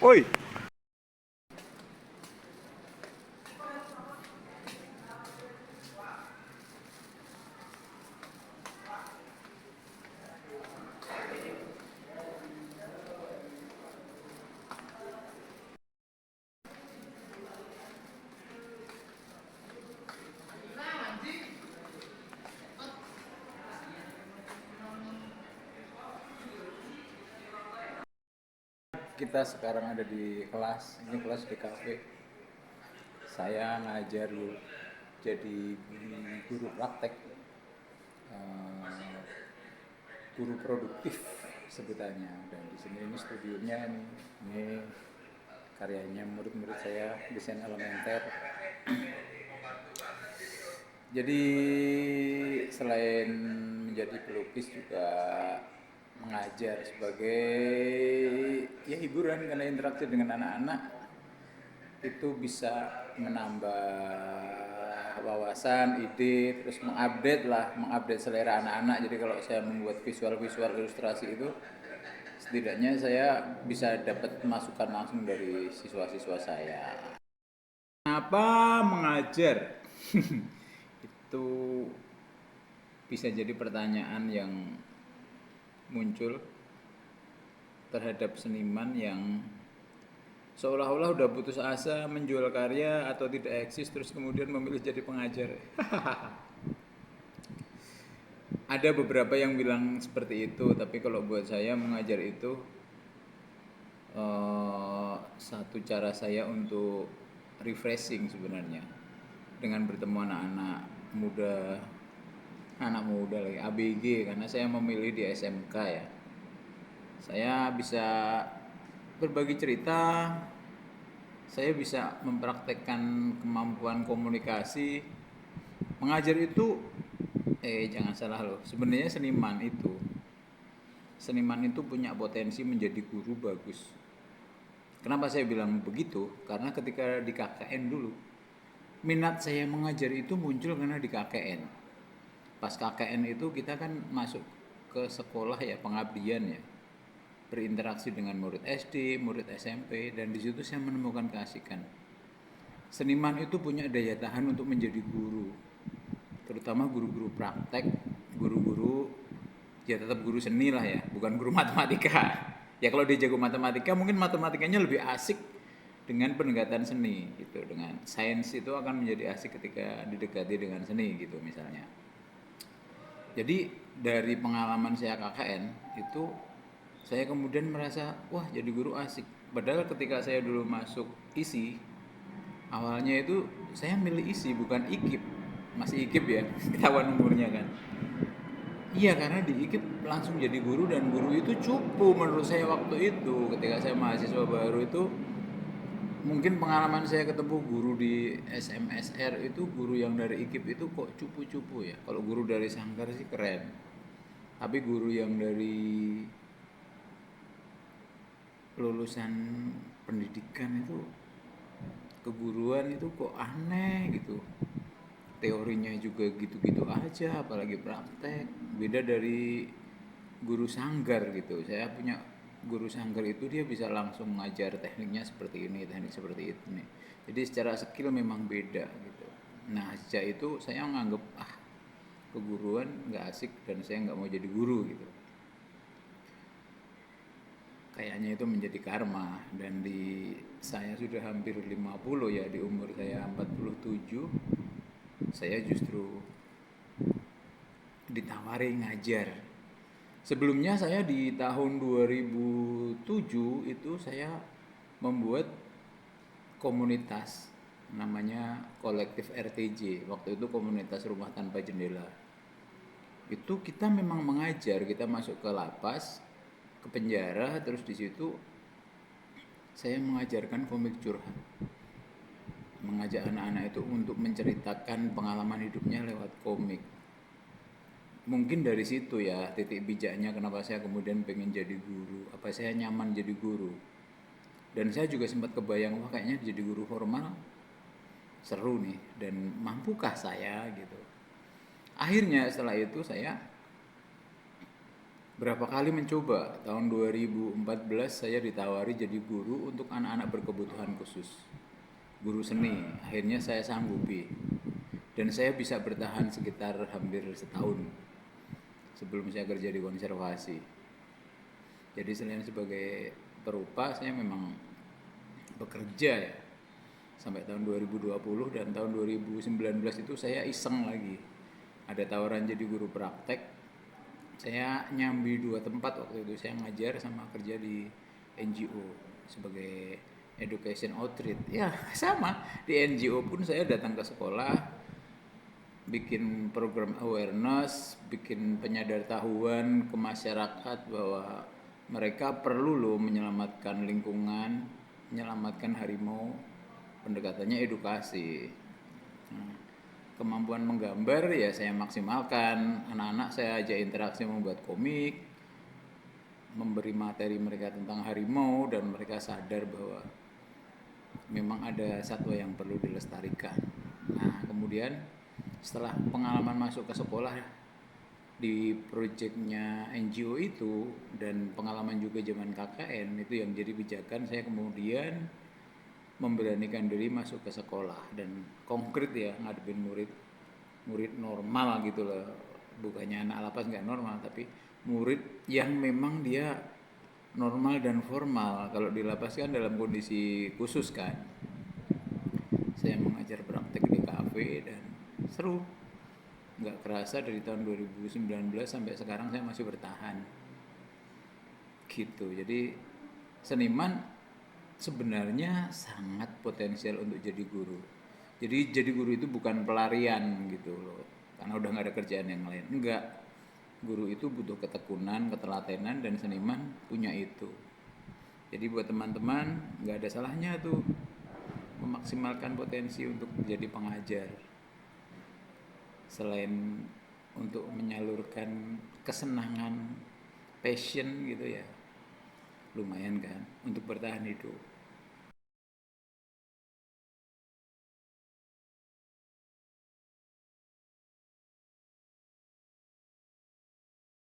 Oi. Kita sekarang ada di kelas, ini kelas di kafe. Saya ngajar jadi guru praktek, eh, guru produktif sebutannya. Dan di sini ini studionya nih, ini karyanya murid-murid saya desain elementer. Jadi selain menjadi pelukis juga mengajar sebagai ya hiburan, karena interaksi dengan anak-anak itu bisa menambah wawasan, ide, terus mengupdate selera anak-anak. Jadi kalau saya membuat visual-visual ilustrasi itu, setidaknya saya bisa dapat masukan langsung dari siswa-siswa saya. Kenapa mengajar? Itu bisa jadi pertanyaan yang muncul terhadap seniman yang seolah-olah udah putus asa menjual karya atau tidak eksis, terus kemudian memilih jadi pengajar. Ada beberapa yang bilang seperti itu, tapi kalau buat saya mengajar itu satu cara saya untuk refreshing sebenarnya, dengan bertemu anak-anak muda, anak muda lagi ABG, karena saya memilih di SMK ya. Saya bisa berbagi cerita, saya bisa mempraktekkan kemampuan komunikasi. Mengajar itu jangan salah loh, sebenarnya seniman itu punya potensi menjadi guru bagus. Kenapa saya bilang begitu? Karena ketika di KKN dulu, minat saya mengajar itu muncul karena di KKN. Pas KKN itu kita kan masuk ke sekolah ya, pengabdian ya, berinteraksi dengan murid SD, murid SMP, dan di situ saya menemukan keasikan. Seniman itu punya daya tahan untuk menjadi guru, terutama guru-guru praktek, guru-guru ya tetap guru seni lah ya, bukan guru matematika. Ya kalau dia jago matematika, mungkin matematikanya lebih asik dengan pendekatan seni gitu. Dengan sains itu akan menjadi asik ketika didekati dengan seni gitu misalnya. Jadi dari pengalaman saya KKN itu, saya kemudian merasa wah jadi guru asik. Padahal ketika saya dulu masuk ISI, awalnya itu saya milih ISI bukan IKIP. Masih IKIP ya, ketahuan umurnya kan. Iya, karena di IKIP langsung jadi guru, dan guru itu cupu menurut saya waktu itu. Ketika saya mahasiswa baru itu, mungkin pengalaman saya ketemu guru di SMSR itu, guru yang dari IKIP itu kok cupu-cupu ya. Kalau guru dari Sanggar sih keren. Tapi guru yang dari lulusan pendidikan itu, keguruan itu kok aneh gitu. Teorinya juga gitu-gitu aja, apalagi praktek. Beda dari guru sanggar gitu. Saya punya guru sanggar itu, dia bisa langsung ngajar tekniknya seperti ini, teknik seperti itu nih. Jadi secara skill memang beda gitu. Nah sejak itu saya menganggap keguruan nggak asik, dan saya nggak mau jadi guru gitu. Kayaknya itu menjadi karma, dan di saya sudah hampir 50 ya, di umur saya 47 saya justru ditawari ngajar. Sebelumnya saya di tahun 2007 itu saya membuat komunitas namanya Kolektif RTJ. Waktu itu komunitas rumah tanpa jendela. Itu kita memang mengajar, kita masuk ke lapas, ke penjara, terus di situ saya mengajarkan komik curhat. Mengajak anak-anak itu untuk menceritakan pengalaman hidupnya lewat komik. Mungkin dari situ ya titik bijaknya kenapa saya kemudian pengen jadi guru, apa saya nyaman jadi guru. Dan saya juga sempat kebayang, wah kayaknya jadi guru formal seru nih, dan mampukah saya gitu. Akhirnya setelah itu saya berapa kali mencoba. Tahun 2014 saya ditawari jadi guru untuk anak-anak berkebutuhan khusus, guru seni. Akhirnya saya sanggupi dan saya bisa bertahan sekitar hampir setahun sebelum saya kerja di konservasi. Jadi selain sebagai perupa, saya memang bekerja ya sampai tahun 2020, dan tahun 2019 itu saya iseng lagi. Ada tawaran jadi guru praktek. Saya nyambi 2 tempat waktu itu. Saya ngajar sama kerja di NGO sebagai education outreach. Ya, sama. Di NGO pun saya datang ke sekolah, bikin program awareness, bikin penyadaran ke masyarakat bahwa mereka perlu loh menyelamatkan lingkungan, menyelamatkan harimau. Pendekatannya edukasi. Nah, kemampuan menggambar ya saya maksimalkan. Anak-anak saya ajak interaksi membuat komik, memberi materi mereka tentang harimau, dan mereka sadar bahwa memang ada satwa yang perlu dilestarikan. Nah, kemudian setelah pengalaman masuk ke sekolah di proyeknya NGO itu dan pengalaman juga zaman KKN itu yang jadi pijakan, saya kemudian memberanikan diri masuk ke sekolah dan konkret ya ngadepin murid normal gitu loh, bukannya anak lapas nggak normal, tapi murid yang memang dia normal dan formal. Kalau di lapas kan dalam kondisi khusus kan. Saya mengajar praktek di kafe dan seru, nggak kerasa dari tahun 2019 sampai sekarang saya masih bertahan gitu. Jadi seniman sebenarnya sangat potensial untuk jadi guru. Jadi jadi guru itu bukan pelarian gitu loh, karena udah nggak ada kerjaan yang lain. Enggak, guru itu butuh ketekunan, ketelatenan, dan seniman punya itu. Jadi buat teman-teman nggak ada salahnya tuh memaksimalkan potensi untuk menjadi pengajar. Selain untuk menyalurkan kesenangan, passion gitu ya, lumayan kan untuk bertahan hidup.